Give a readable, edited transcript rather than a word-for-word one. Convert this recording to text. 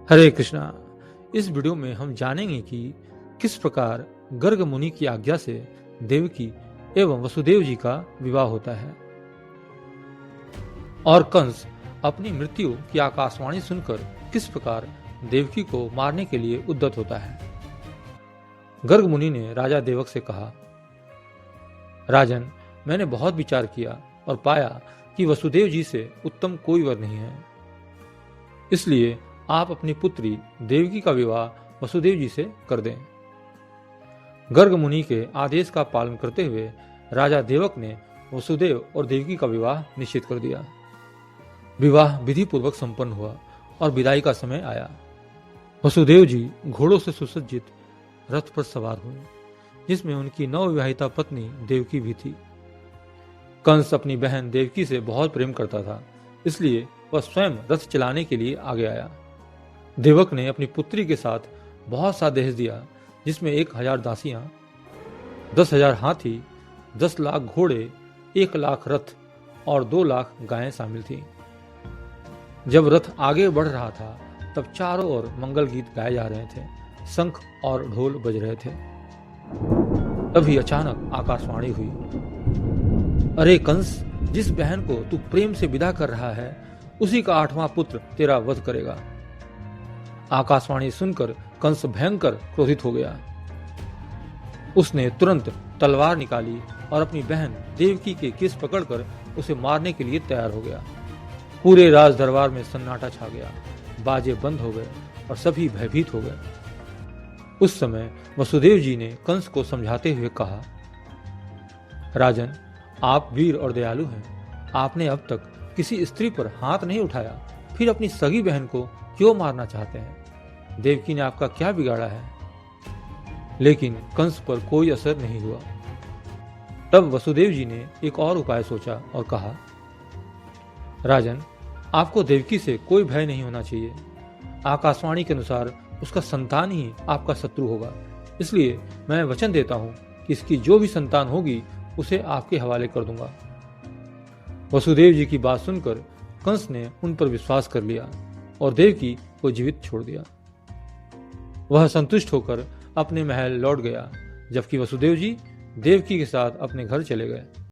हरे कृष्णा। इस वीडियो में हम जानेंगे कि किस प्रकार गर्ग मुनि की आज्ञा से देवकी एवं वसुदेव जी का विवाह होता है और कंस अपनी मृत्यु की आकाशवाणी सुनकर किस प्रकार देवकी को मारने के लिए उद्यत होता है। गर्ग मुनि ने राजा देवक से कहा, राजन, मैंने बहुत विचार किया और पाया कि वसुदेव जी से उत्तम कोई वर नहीं है, इसलिए आप अपनी पुत्री देवकी का विवाह वसुदेव जी से कर दें। गर्ग मुनि के आदेश का पालन करते हुए राजा देवक ने वसुदेव और देवकी का विवाह निश्चित कर दिया। विवाह विधि पूर्वक संपन्न हुआ और विदाई का समय आया। वसुदेव जी घोड़ों से सुसज्जित रथ पर सवार हुए, जिसमें उनकी नवविवाहिता पत्नी देवकी भी थी। कंस अपनी बहन देवकी से बहुत प्रेम करता था, इसलिए वह स्वयं रथ चलाने के लिए आगे आया। देवक ने अपनी पुत्री के साथ बहुत सा दहेज दिया, जिसमें 1000 दासियां, 10,000 हाथी, 10 लाख घोड़े, 1 लाख रथ और 2 लाख गायें शामिल थीं। जब रथ आगे बढ़ रहा था, तब चारों ओर मंगल गीत गाए जा रहे थे, शंख और ढोल बज रहे थे। तभी अचानक आकाशवाणी हुई, अरे कंस, जिस बहन को तू प्रेम से विदा कर रहा है, उसी का 8वां पुत्र तेरा वध करेगा। आकाशवाणी सुनकर कंस भयंकर क्रोधित हो गया। उसने तुरंत तलवार निकाली और अपनी बहन देवकी के केस पकड़कर उसे मारने के लिए तैयार हो गया। पूरे राज दरबार में सन्नाटा छा गया, बाजे बंद हो गए और सभी भयभीत हो गए। उस समय वसुदेव जी ने कंस को समझाते हुए कहा, राजन, आप वीर और दयालु हैं। आपने अब तक किसी स्त्री पर हाथ नहीं उठाया, फिर अपनी सगी बहन को क्यों मारना चाहते हैं? देवकी ने आपका क्या बिगाड़ा है? लेकिन कंस पर कोई असर नहीं हुआ। तब वसुदेव जी ने एक और उपाय सोचा और कहा, राजन, आपको देवकी से कोई भय नहीं होना चाहिए। आकाशवाणी के अनुसार उसका संतान ही आपका शत्रु होगा, इसलिए मैं वचन देता हूं कि इसकी जो भी संतान होगी उसे आपके हवाले कर दूंगा। वसुदेव जी की बात सुनकर कंस ने उन पर विश्वास कर लिया और देवकी को जीवित छोड़ दिया। वह संतुष्ट होकर अपने महल लौट गया, जबकि वसुदेव जी देवकी के साथ अपने घर चले गए।